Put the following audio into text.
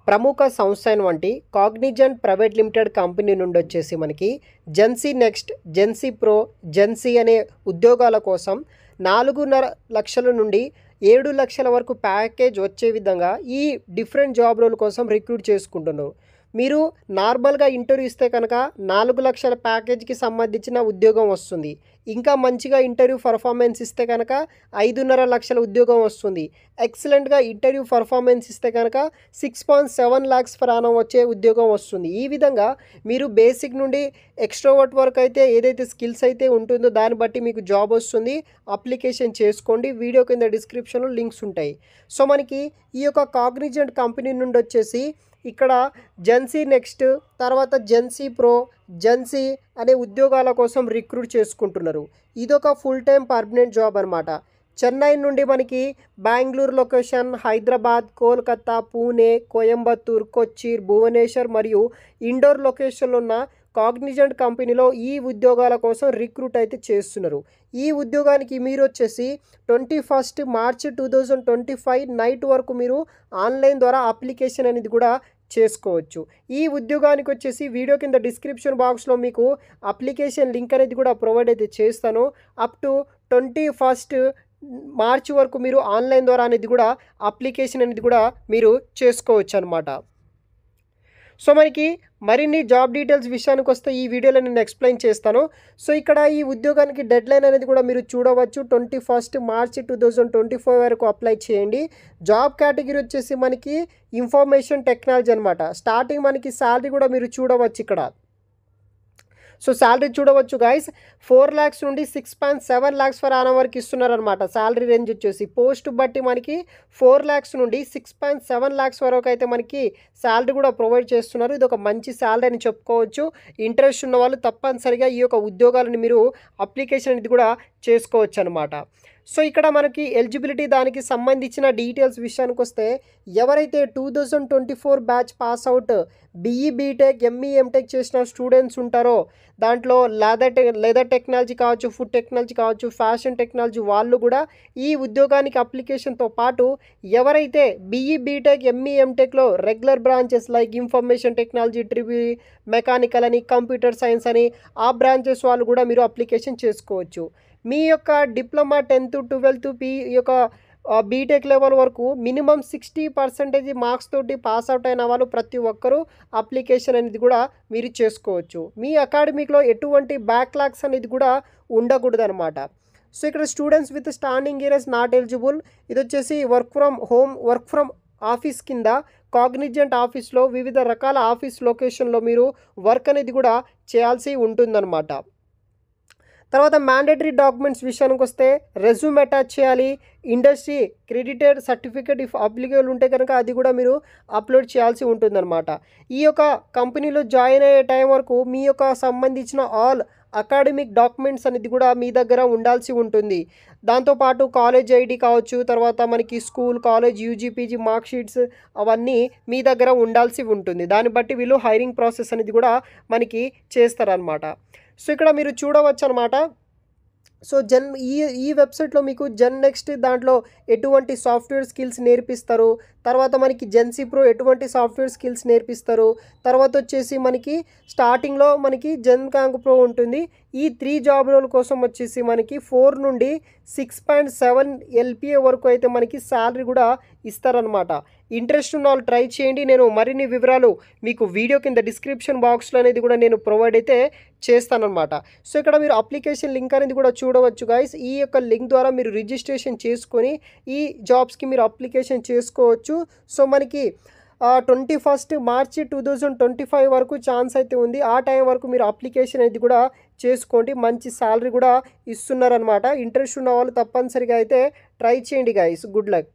ప్రముఖ సంస్థ అయినటువంటి కాగ్నిజెంట్ ప్రైవేట్ లిమిటెడ్ కంపెనీ నుండి వచ్చేసి మనకి Gen Z next, Gen Z pro, Gen Z అనే ఉద్యోగాల కోసం 4.5 లక్షల నుండి 7 లక్షల వరకు ప్యాకేజ్ వచ్చే విధంగా ఈ డిఫరెంట్ జాబ్ రోల్ కోసం రిక్రూట్ చేసుకుంటున్నారు. మీరు నార్మల్గా ఇంటర్వ్యూ ఇస్తే కనుక 4 లక్షల ప్యాకేజ్కి సంబంధించిన ఉద్యోగం వస్తుంది. ఇంకా మంచిగా ఇంటర్వ్యూ పర్ఫార్మెన్స్ ఇస్తే కనుక 5.5 లక్షల ఉద్యోగం వస్తుంది. ఎక్సలెంట్గా ఇంటర్వ్యూ పర్ఫార్మెన్స్ ఇస్తే కనుక 6.7 lakhs per annum వచ్చే ఉద్యోగం వస్తుంది. ఈ విధంగా మీరు బేసిక్ నుండి ఎక్స్ట్రోవర్ట్ వరకు అయితే ఏదైతే స్కిల్స్ అయితే ఉంటుందో దాన్ని బట్టి మీకు జాబ్ వస్తుంది. అప్లికేషన్ చేసుకోండి. వీడియో కింద డిస్క్రిప్షన్లో లింక్స్ ఉంటాయి. సో మనకి ఈ యొక్క కాగ్నిజెంట్ కంపెనీ నుండి వచ్చేసి ఇక్కడ జెన్సీ నెక్స్ట్, తర్వాత జెన్సీ ప్రో, జెన్సీ అనే ఉద్యోగాల కోసం రిక్రూట్ చేసుకుంటున్నారు. ఇదొక ఫుల్ టైం పర్మనెంట్ జాబ్ అనమాట. చెన్నై నుండి మనకి బెంగళూరు లొకేషన్, హైదరాబాద్, కోల్కతా, పూణే, కోయంబత్తూర్, కొచ్చి, భువనేశ్వర్ మరియు ఇండోర్ లొకేషన్లో ఉన్న కాగ్నిజెంట్ కంపెనీలో ఈ ఉద్యోగాల కోసం రిక్రూట్ అయితే చేస్తున్నారు. ఈ ఉద్యోగానికి మీరు వచ్చేసి 21 మార్చి 2025 నైట్ వరకు మీరు ఆన్లైన్ ద్వారా అప్లికేషన్ అనేది కూడా చేసుకోవచ్చు. ఈ ఉద్యోగానికి వచ్చేసి వీడియో కింద డిస్క్రిప్షన్ బాక్స్లో మీకు అప్లికేషన్ లింక్ అనేది కూడా ప్రొవైడ్ అయితే చేస్తాను. అప్ టు 21 మార్చి వరకు మీరు ఆన్లైన్ ద్వారా అనేది కూడా అప్లికేషన్ అనేది కూడా మీరు చేసుకోవచ్చు అనమాట. సో మనకి మరిన్ని జాబ్ డీటెయిల్స్ విషయానికి వస్తే ఈ వీడియోలో నేను ఎక్స్ప్లెయిన్ చేస్తాను. సో ఇక్కడ ఈ ఉద్యోగానికి డెడ్ లైన్ అనేది కూడా మీరు చూడవచ్చు. 21 మార్చి 2024 వరకు అప్లై చేయండి. జాబ్ కేటగిరీ వచ్చేసి మనకి ఇన్ఫర్మేషన్ టెక్నాలజీ అనమాట. స్టార్టింగ్ మనకి శాలరీ కూడా మీరు చూడవచ్చు ఇక్కడ. సో శాలరీ చూడవచ్చు గైస్, 4 lakhs నుండి 6.7 lakhs per annum వరకు ఇస్తున్నారనమాట. శాలరీ రేంజ్ వచ్చేసి పోస్ట్ బట్టి మనకి 4 lakhs నుండి 6.7 lakhs వరకు అయితే మనకి శాలరీ కూడా ప్రొవైడ్ చేస్తున్నారు. ఇది ఒక మంచి శాలరీ అని చెప్పుకోవచ్చు. ఇంట్రెస్ట్ ఉన్న వాళ్ళు తప్పనిసరిగా ఈ యొక్క ఉద్యోగాలను మీరు అప్లికేషన్ అనేది కూడా చేసుకోవచ్చు అనమాట. సో ఇక్కడ మనకి ఎలిజిబిలిటీ దానికి సంబంధించిన డీటెయిల్స్ విషయానికి వస్తే ఎవరైతే 2024 batch pass out BE, BTech, ME, MTech చేసిన స్టూడెంట్స్ ఉంటారో దాంట్లో లెదర్ టెక్నాలజీ కావచ్చు, ఫుడ్ టెక్నాలజీ కావచ్చు, ఫ్యాషన్ టెక్నాలజీ వాళ్ళు కూడా ఈ ఉద్యోగానికి అప్లికేషన్తో పాటు ఎవరైతే బీఈ, బీటెక్, ఎంఈ, ఎంటెక్లో regular branches like information technology, triple mechanical అని, కంప్యూటర్ సైన్స్ అని ఆ బ్రాంచెస్ వాళ్ళు కూడా మీరు అప్లికేషన్ చేసుకోవచ్చు. మీ యొక్క డిప్లొమా 10th, 12th ఈ యొక్క బీటెక్ లెవెల్ వరకు మినిమం 60% మార్క్స్ తోటి పాస్ అవుట్ అయిన వాళ్ళు ప్రతి ఒక్కరూ అప్లికేషన్ అనేది కూడా మీరు చేసుకోవచ్చు. మీ అకాడమిక్లో ఎటువంటి బ్యాక్లాగ్స్ అనేది కూడా ఉండకూడదు అనమాట. సో ఇక్కడ students with standing areas not eligible. ఇది వచ్చేసి work from home, work from office కింద కాగ్నిజెంట్ ఆఫీస్లో వివిధ రకాల ఆఫీస్ లొకేషన్లో మీరు వర్క్ అనేది కూడా చేయాల్సి ఉంటుందన్నమాట. తర్వాత మ్యాండేటరీ డాక్యుమెంట్స్ విషయానికి వస్తే రెజ్యూమ్ అటాచ్ చేయాలి. Industry credited certificate if applicable ఉంటే కనుక అది కూడా మీరు అప్లోడ్ చేయాల్సి ఉంటుందన్నమాట. ఈ యొక్క కంపెనీలో జాయిన్ అయ్యే టైం వరకు మీ యొక్క సంబంధించిన ఆల్ అకాడమిక్ డాక్యుమెంట్స్ అనేది కూడా మీ దగ్గర ఉండాల్సి ఉంటుంది. దాంతోపాటు కాలేజ్ ఐడి కావచ్చు, తర్వాత మనకి school, college, UG, PG mark sheets అవన్నీ మీ దగ్గర ఉండాల్సి ఉంటుంది. దాన్ని బట్టి వీళ్ళు హైరింగ్ ప్రాసెస్ అనేది కూడా మనకి చేస్తారనమాట. సో ఇక్కడ మీరు చూడవచ్చు అనమాట. సో ఈ వెబ్సైట్లో మీకు జెన్ నెక్స్ట్ దాంట్లో ఎటువంటి సాఫ్ట్వేర్ స్కిల్స్ నేర్పిస్తారు, తర్వాత మనకి జెన్సీ ప్రో ఎటువంటి సాఫ్ట్వేర్ స్కిల్స్ నేర్పిస్తారు, తర్వాత వచ్చేసి మనకి స్టార్టింగ్లో మనకి జెన్ కాంగ్ ప్రో ఉంటుంది. ఈ 3 జాబ్ రోల్ కోసం వచ్చేసి మనకి 4 నుండి 6.7 LPA వరకు అయితే మనకి శాలరీ కూడా ఇస్తారనమాట. ఇంట్రెస్ట్ ఉన్న వాళ్ళు ట్రై చేయండి. నేను మరిన్ని వివరాలు మీకు వీడియో కింద డిస్క్రిప్షన్ బాక్స్లో అనేది కూడా నేను ప్రొవైడ్ అయితే చేస్తానన్నమాట. సో ఇక్కడ మీరు అప్లికేషన్ లింక్ అనేది కూడా చూడవచ్చు గైస్. ఈ యొక్క లింక్ ద్వారా మీరు రిజిస్ట్రేషన్ చేసుకొని ఈ జాబ్స్కి మీరు అప్లికేషన్ చేసుకోవచ్చు. సో మనకి 21 మార్చి 2025 వరకు ఛాన్స్ అయితే ఉంది. ఆ టైం వరకు మీరు అప్లికేషన్ అనేది కూడా చేసుకోండి. మంచి శాలరీ కూడా ఇస్తున్నారనమాట. ఇంట్రెస్ట్ ఉన్న వాళ్ళు తప్పనిసరిగా అయితే ట్రై చేయండి గైస్. Good luck.